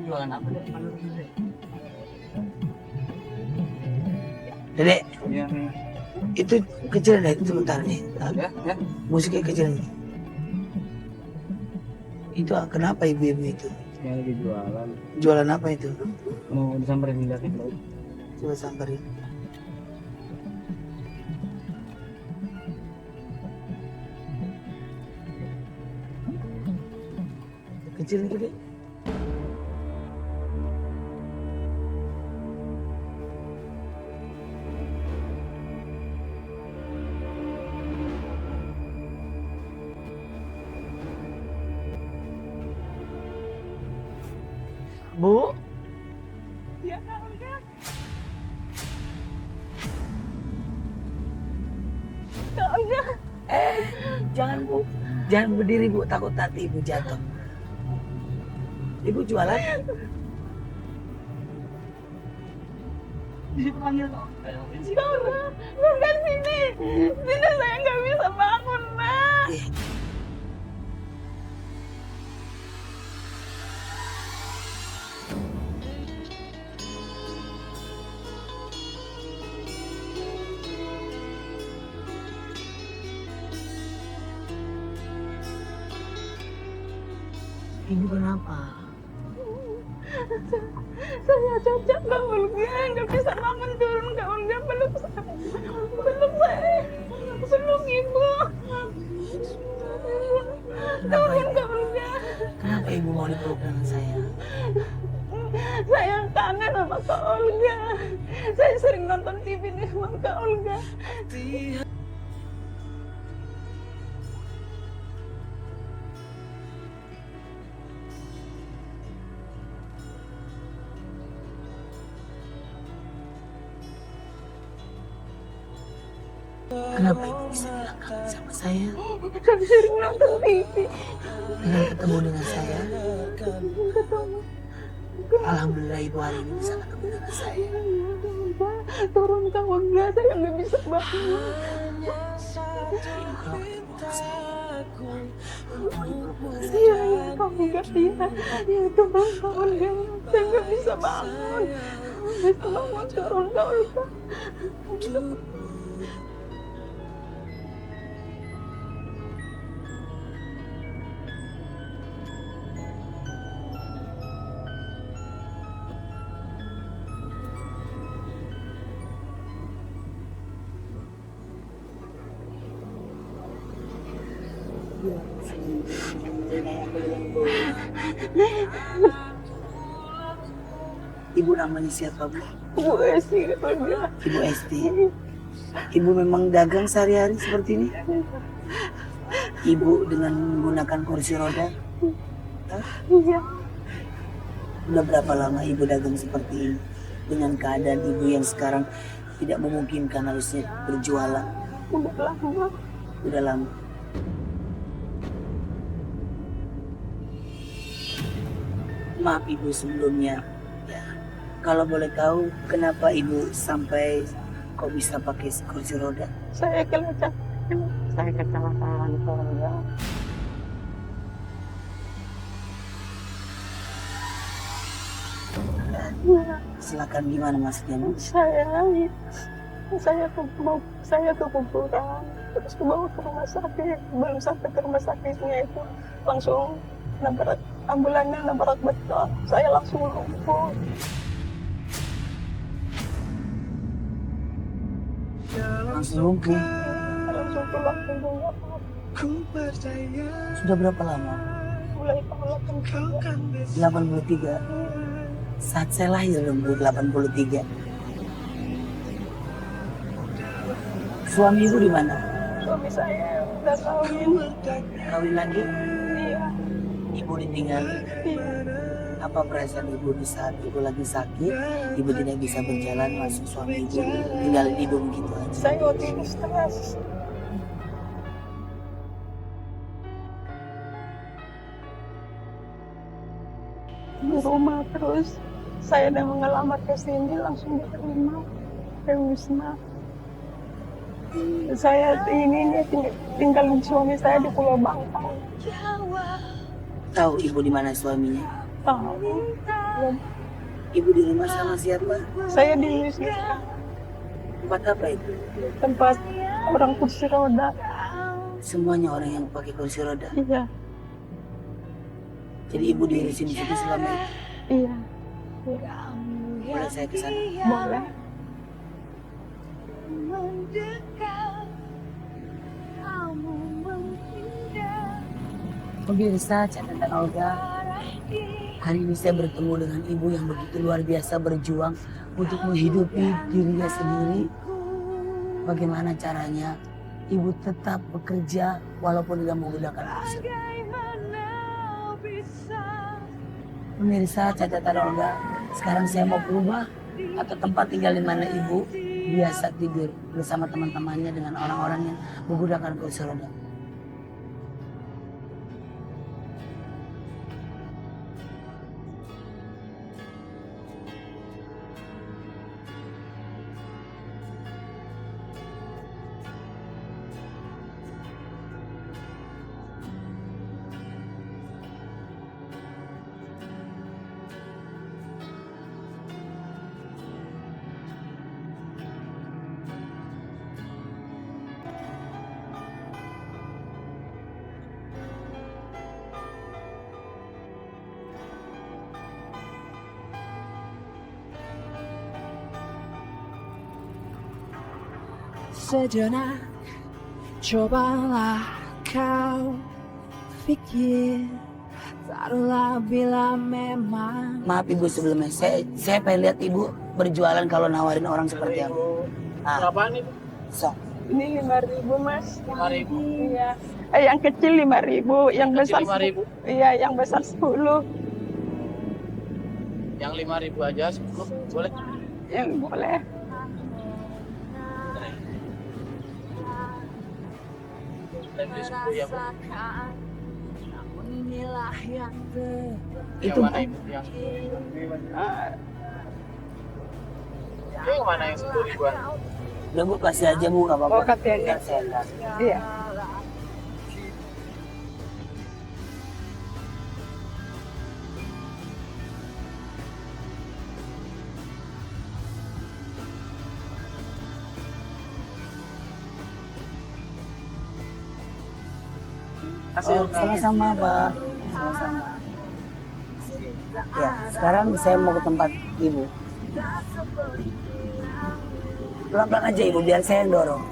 Jualan apa deh? Dedek, Iya. itu kecil deh, itu sebentar nih. Ya, ya. Musiknya kecil nih. Itu kenapa ibu-ibu itu? Yang lagi jualan. Jualan apa itu? Mau disamperin enggak gitu? Coba samperin. Kecil nih gede. Bu, Ya udah, ya udah. jangan bu, jangan berdiri bu, takut nanti ibu jatuh. Ibu jualan? Dipanggil Zara, bukan sini. Sini saya nggak bisa bangun, Nak. Eh, ibu kenapa? Saya cacat Kak Olga, nggak bisa bangun turun Kak Olga, peluk saya, peluk ibu. Kenapa Turun ibu? Kak Olga. Kenapa ibu mau dipeluk dengan saya? Saya kangen sama Kak Olga. Saya sering nonton TV nih sama Kak Olga. Kenapa ibu bisa bilang kangen sama saya? Saya sering nonton TV. Dengan ketemu dengan saya, Ketemu. alhamdulillah ibu hari ini bisa ketemu dengan saya. Turun Kak Olga, saya nggak bisa bangun. Ibu kalau ketemu sama saya, Iya, iya, Kak Olga, iya. Iya, turun Kak Olga. Saya nggak bisa bangun. Nggak bisa bangun, turun Kak Olga. Ibu namanya siapa bu? Bu Esi, Kak Olga. Ibu Esti. Ibu memang dagang sehari-hari seperti ini? Ibu dengan menggunakan kursi roda? Iya, Udah berapa lama ibu dagang seperti ini? Dengan keadaan ibu yang sekarang tidak memungkinkan harusnya berjualan. udah lama. Udah lama. Maaf ibu sebelumnya. Ya, kalau boleh tahu kenapa ibu sampai kok bisa pakai kursi roda? Saya kecelakaan. Saya kecelakaan, Kak Olga. Silakan gimana maksudnya bu? Saya ke kuburan, terus dibawa ke rumah sakit. Belum sampai ke rumah sakitnya itu langsung ambulannya nabrak beton. Saya langsung lumpuh. Langsung lumpuh. Langsung pulang ke rumah. Sudah berapa lama? Mulai tahun 83. 83. Saat saya lahir dong bu, 83. Suami ibu di mana? Suami saya udah kawin. Kawin lagi? Iya, Ibu ditinggal. iya. Apa perasaan ibu di saat ibu lagi sakit, ibu tidak bisa berjalan, masuk suami ibu tinggalin ibu begitu aja? Saya waktu itu stres. Di rumah terus saya udah mengelamar ke sini langsung diterima ke Wisma. Saya ini tinggalin suami saya di Pulau Bangka. Tahu ibu di mana suaminya? Tahu. Ibu di rumah sama siapa? Saya di wisma, Tempat apa itu? tempat orang kursi roda. Semuanya orang yang pakai kursi roda. Iya, Jadi ibu diurusin di situ selama itu. iya. Boleh saya ke sana? Boleh. Pemirsa catatan Olga, hari ini saya bertemu dengan ibu yang begitu luar biasa berjuang untuk menghidupi dirinya sendiri. Bagaimana caranya ibu tetap bekerja walaupun tidak menggunakan kursi. Pemirsa catatan Olga, sekarang saya mau berubah atau tempat tinggal di mana ibu biasa tidur bersama teman-temannya dengan orang-orang yang menggunakan kursi roda. Sejenak cobalah kau pikir, taruhlah bila memang. Maaf ibu sebelumnya, saya pengen lihat ibu berjualan kalau nawarin orang seperti apa. Berapaan itu? Sok. Ini 5.000 Mas. 5.000. Iya. Yang kecil 5.000, yang besar 5.000. Iya, yang besar 10. Yang 5.000 aja 10 boleh. Yang boleh. Dan beli 10 ya, Bu. Namun inilah yang Yang Itu mana ibu? Yang mana yang 10 ribuan? udah bu kasih aja bu, nggak apa-apa. Oh, kasih aja. Kasih aja. Iya. Oh, sama-sama pak, sama-sama. Ya, sekarang saya mau ke tempat ibu. Pelan-pelan aja ibu, biar saya yang dorong.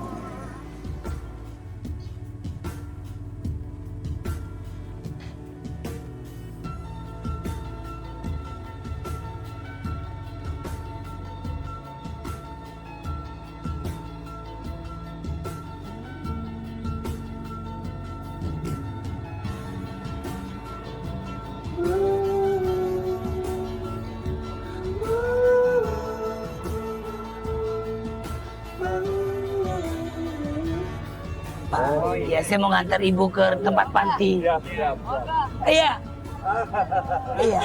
Pak, iya saya mau ngantar ibu ke tempat panti. Iya. Iya.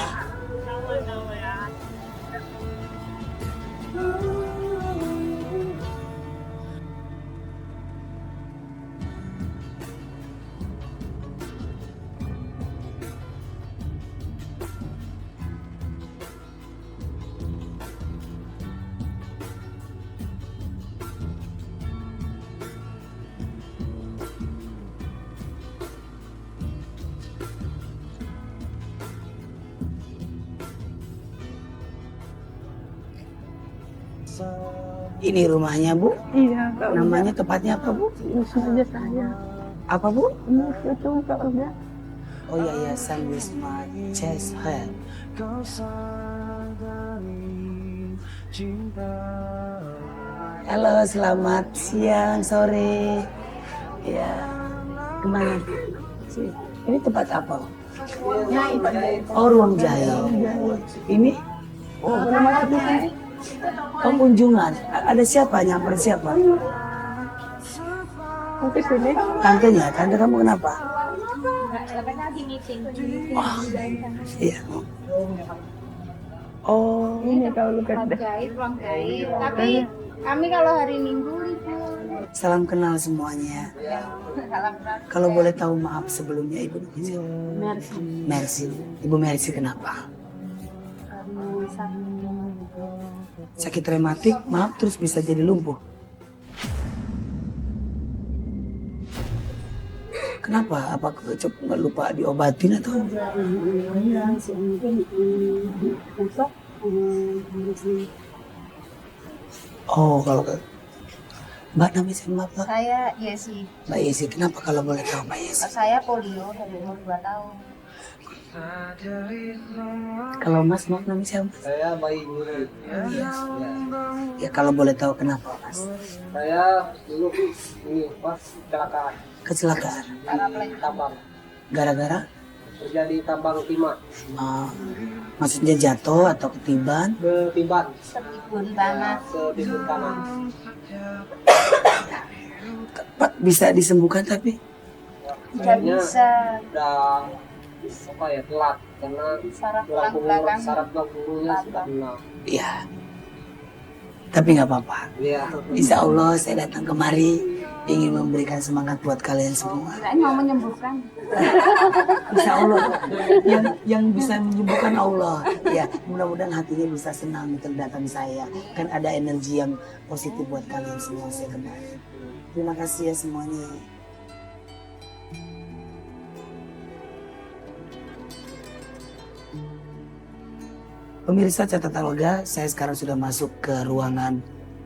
Ini rumahnya bu. Iya, Kak. Namanya tepatnya apa bu? Wisma aja saya. Apa bu? Ini itu Kak udah. Oh iya iya, San Wisma Chest Head. Halo, selamat siang, sore. Ya, kemana? Sini. Ini tempat apa? Oh, ruang jahit. Ini? Oh, boleh masuk di sini? Oh, kunjungan. Ada siapa? Nyamper siapa? Mau ke sini? Tantenya, tante kamu kenapa? Oh, iya. Oh, Ini kalau lu Ruang jahit. Tapi kami kalau hari Minggu libur. Salam kenal semuanya. Kalau boleh tahu maaf sebelumnya Ibu namanya siapa? Mercy. Mercy. Ibu Mercy kenapa? Sakit rematik, maaf terus bisa jadi lumpuh. Kenapa? Apa nggak lupa diobatin atau? Oh, kalau Mbak namanya siapa Mbak? Saya Yesi. Mbak Yesi, kenapa kalau boleh tahu Mbak Yesi? Saya polio dari umur 2 tahun. Kalau Mas namanya siapa? Saya bayi guru. Ya kalau boleh tahu kenapa Mas? Saya dulu ini pas kecelakaan Kecelakaan. tambang, Gara-gara? terjadi tambang timah, Maksudnya jatuh atau ketiban? ketiban, Tertimbun tanah. setimbun tanah. Pak bisa disembuhkan tapi Tidak Akhirnya bisa. udah apa ya telat karena Saraf tulang tulang punggung, belakang. saraf tulang punggungnya sudah kena. ya. Tapi nggak apa-apa. Iya. Insya Allah saya datang kemari ingin memberikan semangat buat kalian semua. Kirain mau menyembuhkan. Insya Allah yang bisa menyembuhkan Allah. Ya mudah-mudahan hatinya bisa senang terdatang saya. Kan ada energi yang positif buat kalian semua saya kembali. Terima kasih ya semuanya. Pemirsa catatan Olga, saya sekarang sudah masuk ke ruangan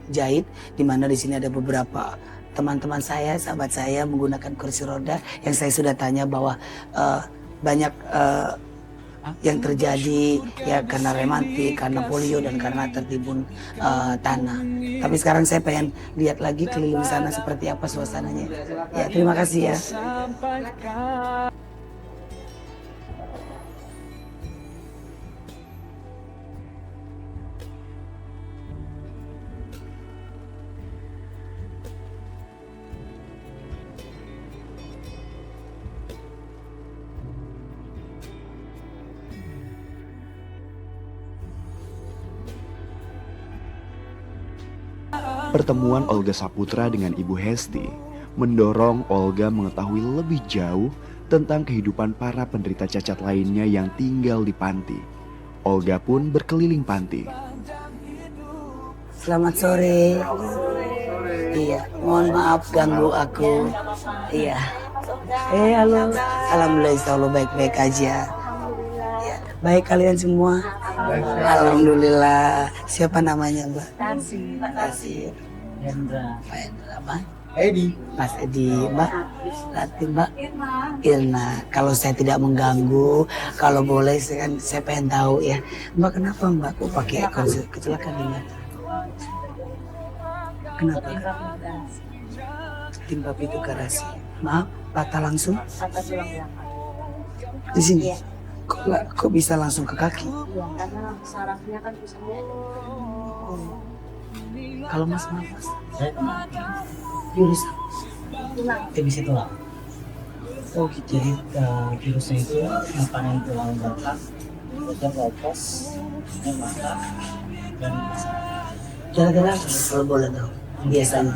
jahit, di mana di sini ada beberapa teman-teman saya, sahabat saya menggunakan kursi roda yang saya sudah tanya bahwa banyak yang terjadi ya karena rematik, karena polio dan karena tertimbun tanah. Tapi sekarang saya pengen lihat lagi keliling sana seperti apa suasananya. Ya terima kasih ya. Pertemuan Olga Saputra dengan Ibu Hesti mendorong Olga mengetahui lebih jauh tentang kehidupan para penderita cacat lainnya yang tinggal di panti. Olga pun berkeliling panti. Selamat sore. Iya, mohon maaf ganggu aku. Iya. Halo. Alhamdulillah, insya Allah baik-baik aja. Ya, baik kalian semua. Alhamdulillah. Siapa namanya Mbak? Tasir. Hendra. Pak Hendra, Mbak? Edi. Mas Edi, Mbak? Latin, Mbak? Ilna. Kalau saya tidak mengganggu, kalau boleh saya pengen tahu ya. Mbak kenapa Mbak kok pakai kursi kecelakaan ini? Kenapa? Timpa itu garasi. Maaf, patah langsung? Patah tulang belakang. Di sini? Kok bisa langsung ke kaki? Iya, karena sarafnya kan pusatnya. Kalau Mas maaf Mas. Virus Tulang. TBC tulang. Oh gitu. Jadi virusnya itu makanan tulang belakang, kemudian lepas, mata, dan gara-gara apa? Kalau boleh tahu. Biasanya.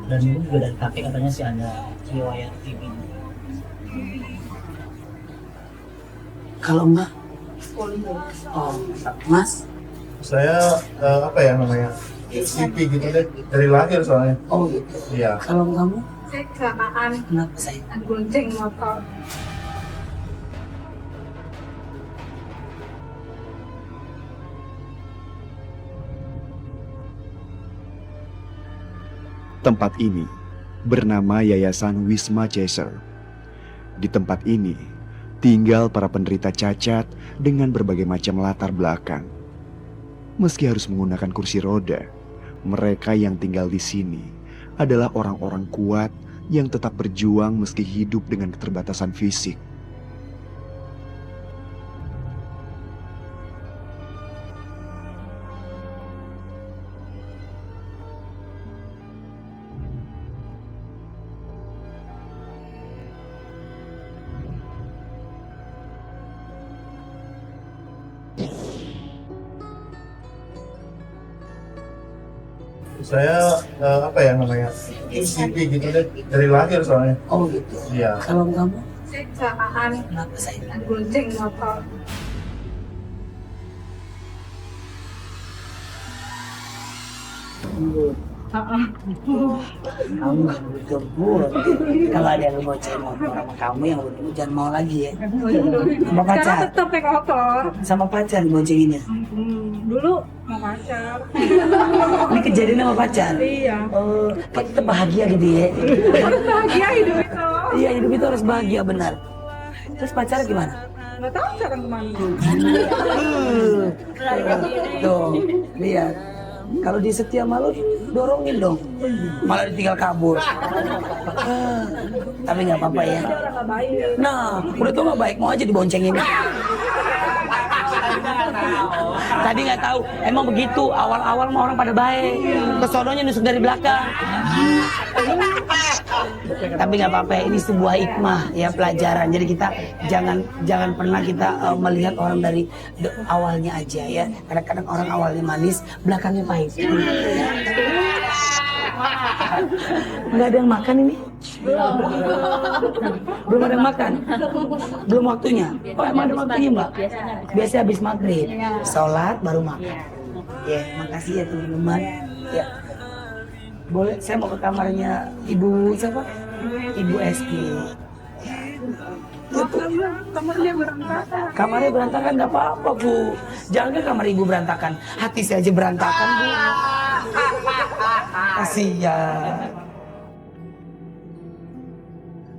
dan itu juga dari kakek katanya sih ada riwayat TB. Kalau Mbak? Oh, Mas? Saya apa ya namanya TV gitu deh dari lahir soalnya. Oh gitu. Iya. Kalau kamu? Saya kecelakaan Kenapa saya? gonceng motor. Tempat ini bernama Yayasan Wisma Chaser. Di tempat ini tinggal para penderita cacat dengan berbagai macam latar belakang. Meski harus menggunakan kursi roda, mereka yang tinggal di sini adalah orang-orang kuat yang tetap berjuang meski hidup dengan keterbatasan fisik. Saya apa ya namanya? TV gitu deh dari lahir soalnya. Oh gitu. Iya. Kalau kamu Saya kecelakaan kenapa saya? gonceng motor. Kamu nggak butuh gue. Kalau ada yang bonceng motor sama kamu yang butuh jangan mau lagi ya. Sama pacar. Tetap naik motor. Sama pacar boncenginnya. Dulu mau pacar. Ini kejadian sama pacar. Iya. Oh, kan kita bahagia gitu ya. Bahagia hidup itu. Iya hidup itu harus bahagia benar. Terus pacar gimana? Nggak tahu sekarang kemana. Tuh, lihat. Kalau dia setia malu, dorongin dong. Malah ditinggal kabur. Tapi nggak apa-apa ya. Orang nggak baik. Nah, udah tuh nggak baik, mau aja diboncengin. Tadi nggak tahu, emang begitu. Awal-awal mah orang pada baik. Kesononya nusuk dari belakang. Tapi nggak apa-apa, ini sebuah hikmah ya, pelajaran. Jadi kita jangan pernah kita melihat orang dari awalnya aja ya. Kadang-kadang orang awalnya manis, belakangnya pahit. Nggak ada yang makan ini? Belum ada yang makan? Belum waktunya? Oh emang ada waktunya mbak? Biasanya habis maghrib, sholat baru makan. Ya, makasih ya teman-teman. Ya, boleh saya mau ke kamarnya ibu siapa? Ibu Esti. Kamarnya berantakan. Kamarnya berantakan nggak apa-apa bu. Jangan ke kamar ibu berantakan, hati saya aja berantakan bu. Kasihan.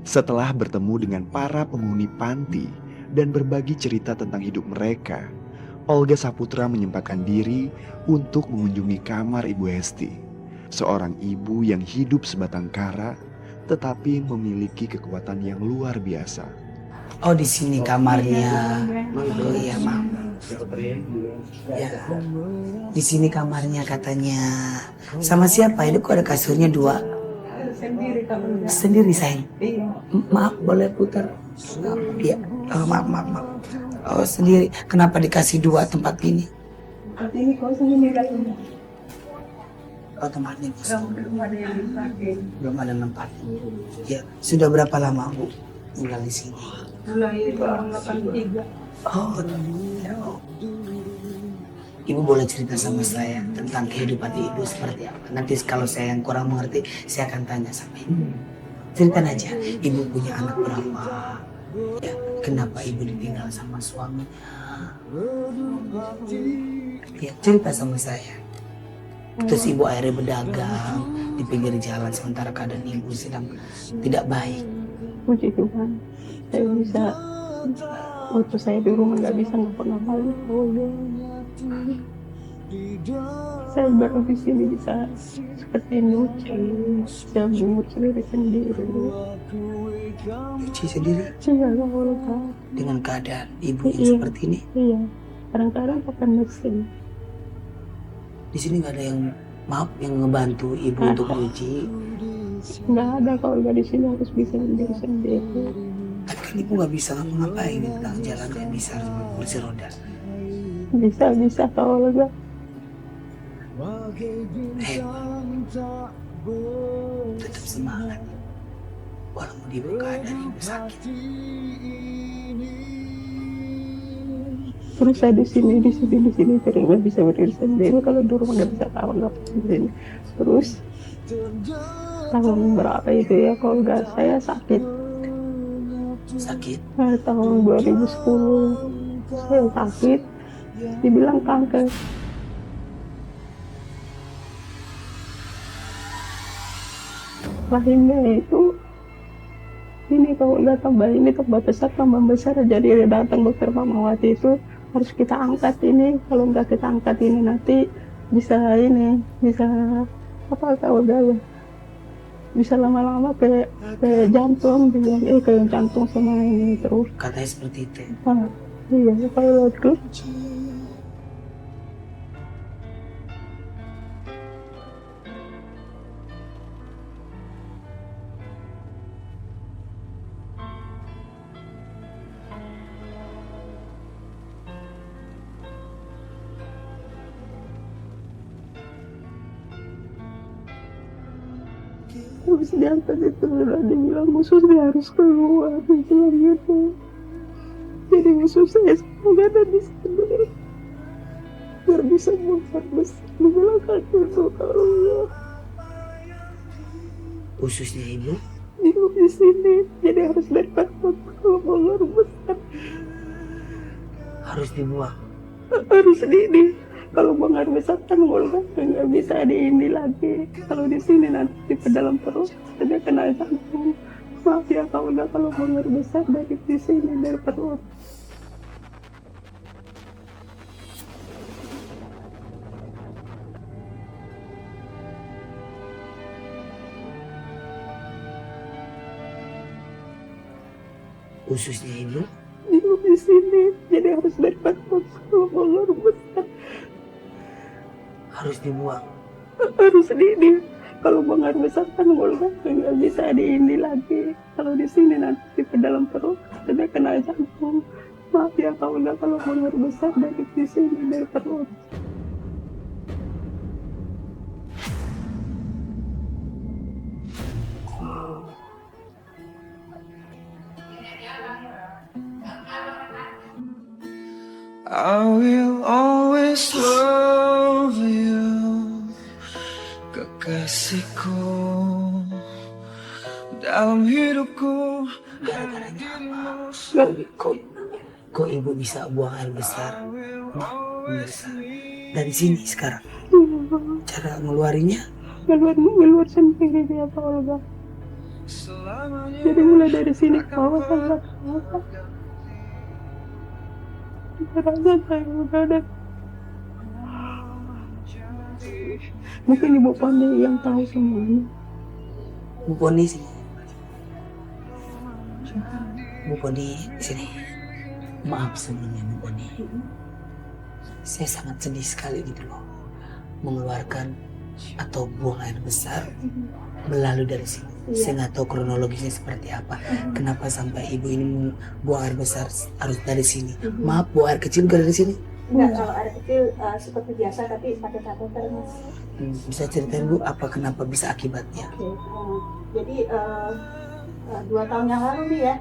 Setelah bertemu dengan para penghuni panti dan berbagi cerita tentang hidup mereka, Olga Saputra menyempatkan diri untuk mengunjungi kamar Ibu Hesti, seorang ibu yang hidup sebatang kara tetapi memiliki kekuatan yang luar biasa. Oh di sini kamarnya. Oh iya maaf. Ya. Di sini kamarnya katanya. Sama siapa? Itu kok ada kasurnya dua? Sendiri kamarnya. Sendiri sayang. Iya. Maaf boleh putar? Iya. Oh, maaf. Oh sendiri. Kenapa dikasih dua tempat ini? Tapi ini kosong ini katanya. Oh tempatnya kosong. Belum ada yang dipakai. Belum ada tempat. Ya sudah berapa lama bu tinggal di sini? Mulai tahun 83. Oh, Ibu boleh cerita sama saya tentang kehidupan ibu seperti apa? Nanti kalau saya yang kurang mengerti, saya akan tanya sama ibu. Ceritakan aja, ibu punya anak berapa? Ya, kenapa ibu ditinggal sama suaminya? Ya, cerita sama saya. Terus ibu akhirnya berdagang di pinggir jalan sementara keadaan ibu sedang tidak baik. Puji Tuhan, saya bisa. Waktu saya di rumah nggak bisa ngapa-ngapain. Oh ya. Saya baru di sini bisa seperti nyuci, bisa jemur sendiri. Cuci sendiri Iya, Allah. dengan keadaan ibu yang Iya. seperti ini. Iya, kadang-kadang pakai mesin. Di sini nggak ada yang yang ngebantu ibu untuk nyuci. Nggak ada, kalau nggak di sini harus bisa sendiri. Tapi kan ibu nggak bisa ngapa-ngapain di tengah jalan, yang bisa kursi roda. Bisa kalau nggak. Tetap semangat. Walaupun ibu keadaan ibu sakit. Terus saya di sini terus nggak bisa berdiri sendiri. Kalau di rumah nggak bisa ngapa sendiri. Terus tahun berapa itu ya, kalau nggak saya sakit. Tahun 2010 saya sakit, dibilang kanker. Rahimnya itu ini, kalau nggak tambah ini tambah besar, jadi dia datang dokter Mamawati itu harus kita angkat ini. Kalau nggak kita angkat ini nanti bisa apa kalau ya, bisa lama-lama kayak jantung, kayak jantung sama ini terus. Katanya seperti itu. Iya, kalau terus. habis diangkat itu dia bilang khusus dia harus keluar bilang gitu. Jadi khusus saya semoga ada di sini biar bisa bongkar besar dibilang kayak gitu kalau Ususnya ibu hidup di sini jadi harus dari takut kalau bongkar besar harus dibuang. harus di kalau bongkar besar kan nggak bisa di ini lagi kalau di sini nanti di dalam perut dia kena jantung. Maaf ya kalau bongkar besar dari di sini dari perut. Ususnya ibu Hidup di sini jadi harus dari takut kalau bongkar besar harus dibuang. harus di kalau bongkar besar kan nggak bisa di ini lagi kalau di sini nanti di dalam perut dia kena jantung. Maaf ya kalau bongkar besar dari di sini dari perut. I will always love you, kekasihku. Dalam hidupku Gara-garanya apa? Kok ibu bisa buang air besar? Pemirsa, dari sini sekarang. Cara ngeluarinya Ngeluar sendiri dia Pak Olga. Jadi mulai dari sini ke bawah sampai ke bawah. Rasa saya udah ada. Mungkin Ibu Pandi yang tahu semuanya. Bu Poni sini. Bu Poni sini. Maaf sebelumnya Bu Poni. Saya sangat sedih sekali gitu loh. Mengeluarkan atau buang air besar melalui dari sini. Saya nggak tahu kronologisnya seperti apa. Kenapa sampai ibu ini buang air besar harus dari sini? Maaf, buang air kecil bukan dari sini? Enggak, kalau air kecil seperti biasa tapi pakai kateter Mas. Bisa ceritain Bu apa kenapa bisa akibatnya? Jadi 2 tahun yang lalu nih ya.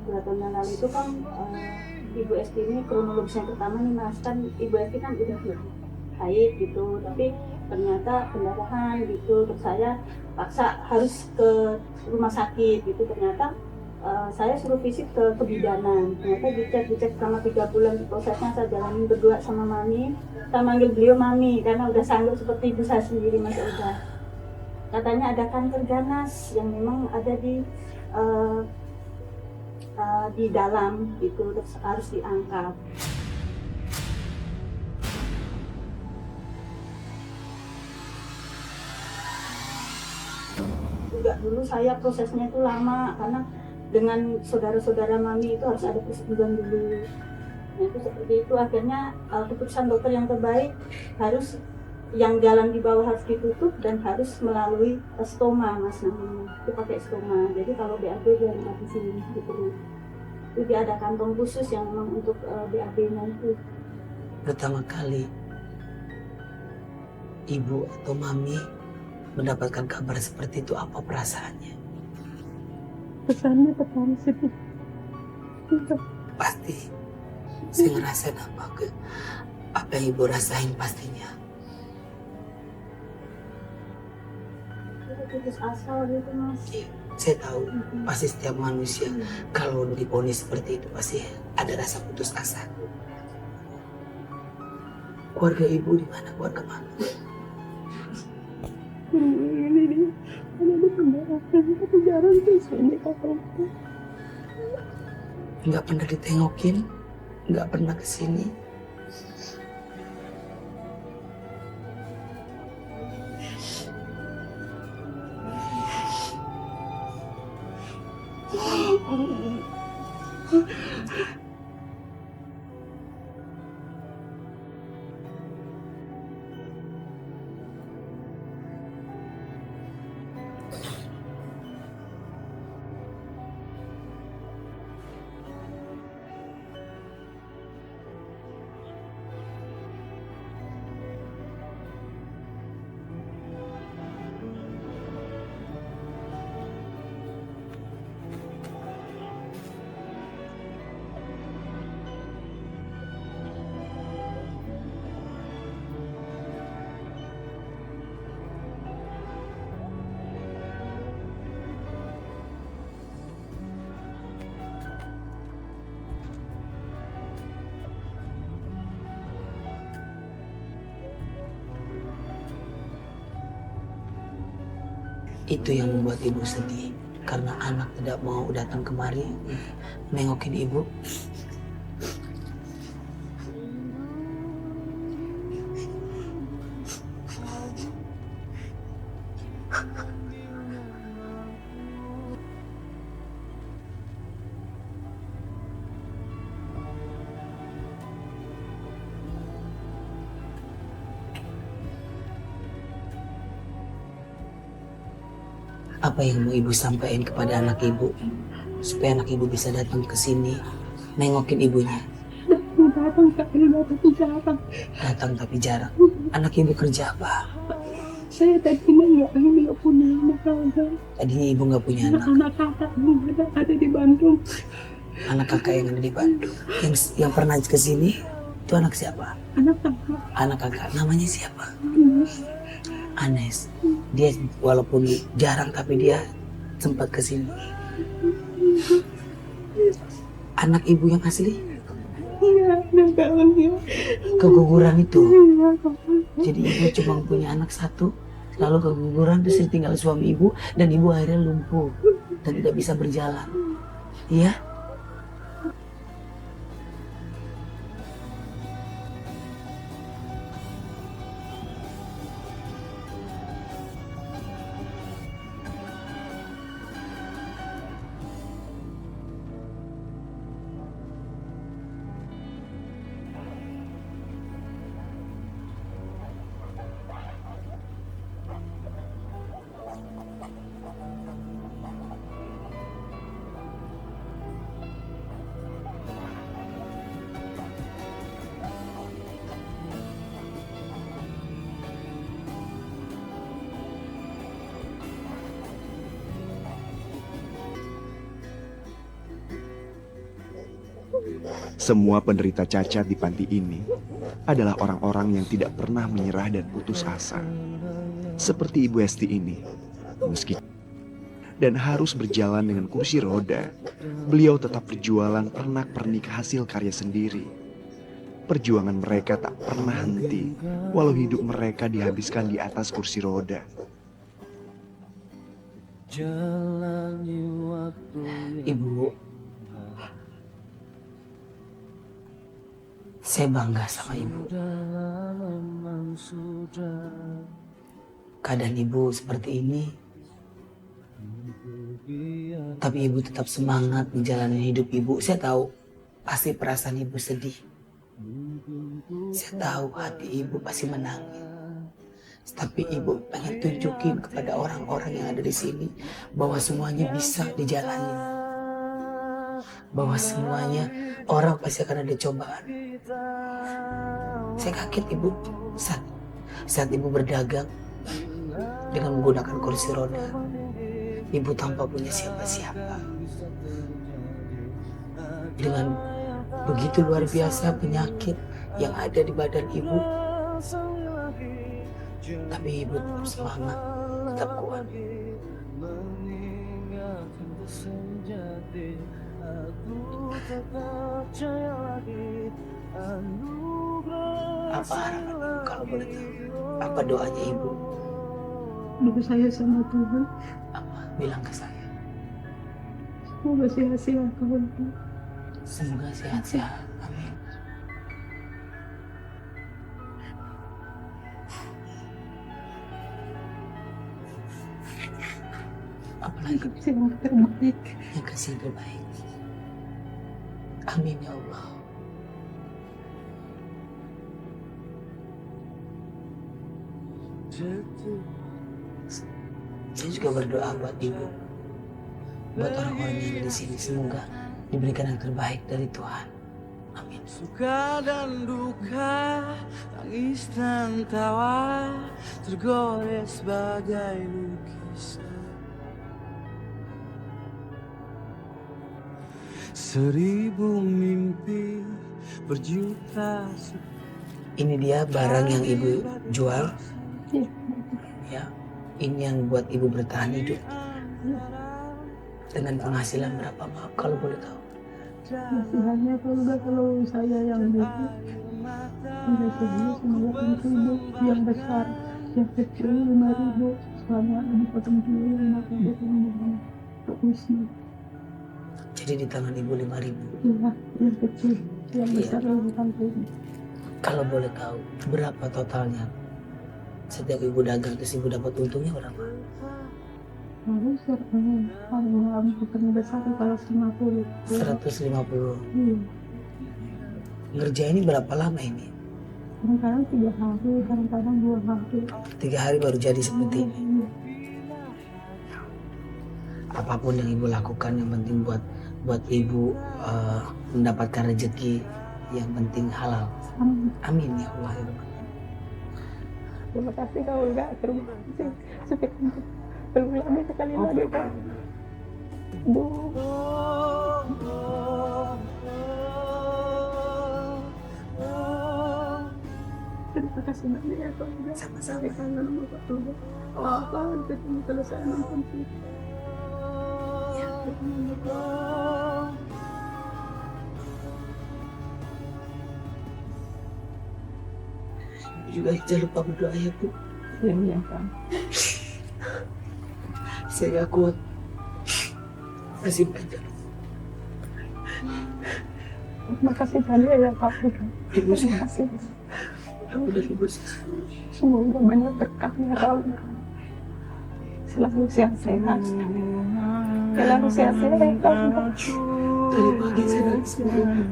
2 tahun yang lalu itu kan Ibu Esti ini kronologisnya pertama nih Mas, kan Ibu Esti kan udah haid gitu, tapi ternyata pendarahan gitu, terus saya paksa harus ke rumah sakit gitu, ternyata saya suruh visit ke kebidanan, ternyata dicek selama 3 bulan prosesnya saya jalanin berdua sama Mami, saya manggil beliau Mami karena udah sanggup seperti ibu saya sendiri Mas udah. Katanya ada kanker ganas yang memang ada di dalam gitu, terus harus diangkat. Juga dulu saya prosesnya itu lama karena dengan saudara-saudara Mami itu harus ada persetujuan dulu. Nah itu seperti itu, akhirnya keputusan dokter yang terbaik harus yang jalan di bawah harus ditutup dan harus melalui stoma Mas namanya. Itu pakai stoma. Jadi kalau BAB dia nggak di sini gitu. Jadi ada kantong khusus yang memang untuk BAB-nya itu. Pertama kali ibu atau Mami mendapatkan kabar seperti itu, apa perasaannya? Pesannya pertama sedih. Pasti saya ngerasain apa yang ibu rasain pastinya. Putus asa gitu Mas. Saya tahu pasti setiap manusia kalau diponis seperti itu pasti ada rasa putus asa. Keluarga ibu di mana? Keluarga Mami? Ini dia, ada pendarahan, tapi jarang sih sini kalau Nggak pernah ditengokin, nggak pernah kesini. Itu yang membuat ibu sedih. Karena anak tidak mau datang kemari nengokin ibu. Apa yang mau ibu sampaikan kepada anak ibu supaya anak ibu bisa datang ke sini nengokin ibunya? Datang tapi jarang. Anak ibu kerja apa? Saya tadinya nggak punya anak ada. Tadinya ibu nggak punya anak. Anak kakak ada di Bandung. Anak kakak yang ada di Bandung. Yang pernah ke sini itu anak siapa? Anak kakak. Anak kakak. Namanya siapa? Anas. Anes. Dia walaupun jarang tapi dia sempat ke sini. Anak ibu yang asli Iya, anak gaulnya. keguguran itu. Iya, kakak. Jadi ibu cuma punya anak satu, lalu keguguran terus ditinggal suami ibu dan ibu akhirnya lumpuh dan tidak bisa berjalan. Iya? Semua penderita cacat di panti ini adalah orang-orang yang tidak pernah menyerah dan putus asa. Seperti Ibu Esti ini, meski dan harus berjalan dengan kursi roda, beliau tetap berjualan pernak-pernik hasil karya sendiri. Perjuangan mereka tak pernah henti, walau hidup mereka dihabiskan di atas kursi roda. Ibu, saya bangga sama ibu. Keadaan ibu seperti ini, tapi ibu tetap semangat menjalani hidup ibu. Saya tahu pasti perasaan ibu sedih. Saya tahu hati ibu pasti menangis. Tapi ibu pengen tunjukin kepada orang-orang yang ada di sini bahwa semuanya bisa dijalani. Bahwa semuanya orang pasti akan ada cobaan. Saya kaget ibu saat ibu berdagang dengan menggunakan kursi roda. Ibu tanpa punya siapa-siapa. Dengan begitu luar biasa penyakit yang ada di badan ibu. Tapi ibu tetap semangat, tetap kuat. Apa harapan ibu kalau boleh tahu? Apa doanya ibu? Doa saya sama Tuhan, Apa? Bilang ke saya. semoga sehat-sehat kawan. Semoga sehat-sehat. Amin. Apalagi Yang terbaik. yang kasih yang terbaik. Amin ya Allah. Saya juga berdoa buat ibu, buat orang-orang yang ada di sini. Semoga diberikan yang terbaik dari Tuhan. Amin. Suka dan duka, tangis dan tawa, tergores bagai lukisan. Seribu mimpi berjuta. Ini dia barang yang ibu jual. Iya. Ya, ini yang buat ibu bertahan hidup. Dengan penghasilan berapa, maaf kalau boleh tahu? Nasihatnya kalau saya yang dulu, udah segini semuanya 5.000, yang besar, yang kecil 5.000. soalnya ada potong dulu yang maka dia ngomong untuk Wisma. Jadi di tangan ibu 5.000. Iya, yang kecil, yang Iya. besar yang sampai Kalau boleh tahu berapa totalnya? Setiap ibu dagang terus ibu dapat untungnya berapa? harus kalau bukan besar kalau 50. 150. Iya. Ngerjain ini berapa lama ini? Kadang-kadang 3 hari, kadang-kadang 2 hari. 3 hari baru jadi seperti ini. Iya. Apapun yang ibu lakukan yang penting buat ibu mendapatkan rezeki yang penting halal. Amin. Amin ya Allah ya Rabbal. Terima kasih Kak Olga, terima kasih. Supaya berulang sekali lagi Kak. Bu. Terima kasih banyak ya Kak Olga. Sama-sama. Saya kangen sama Kak Olga. Apa ketemu kalau saya nonton TV. Ya. Juga jangan lupa berdoa ya Bu. Iya Kak. Saya gak kuat. Masih banyak. Terima kasih banyak ya Kak Olga. Terima kasih. Udah ibu. Semoga banyak berkahnya Kak Olga. Selalu sehat-sehat. Selalu sehat-sehat ya Kak Olga. Tadi pagi saya nangis sendiri.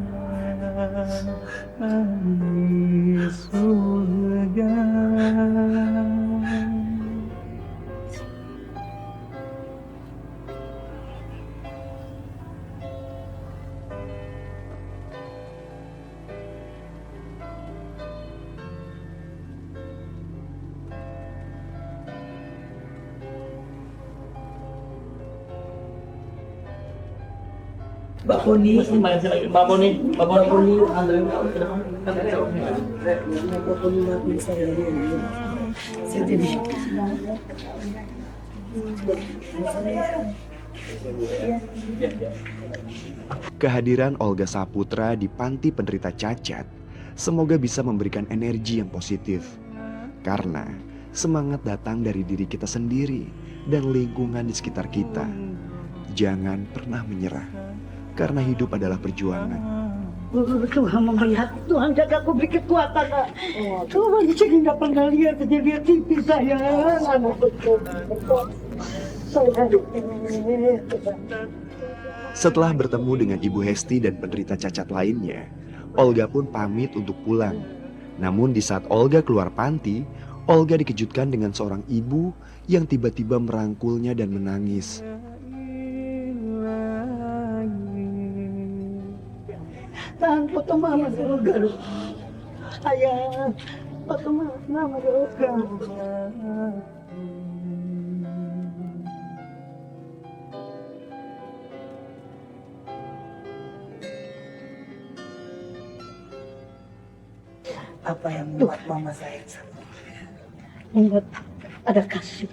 Mbak Poni, Mbak Poni, anterin aku ke depan. Mbak Poni maafin saya dulu. Saya jadi Kehadiran Olga Saputra di panti penderita cacat semoga bisa memberikan energi yang positif. Karena semangat datang dari diri kita sendiri dan lingkungan di sekitar kita. Jangan pernah menyerah, karena hidup adalah perjuangan. Tuhan melihat, Tuhan jaga aku beri kekuatan. Tuhan saya tidak pernah lihat kejadian TV saya. Setelah bertemu dengan Ibu Hesti dan penderita cacat lainnya, Olga pun pamit untuk pulang. Namun di saat Olga keluar panti, Olga dikejutkan dengan seorang ibu yang tiba-tiba merangkulnya dan menangis. Tahan foto mama dulu. Ayah, foto mama dulu. apa yang membuat mama sayang sama Membuat ada kasih.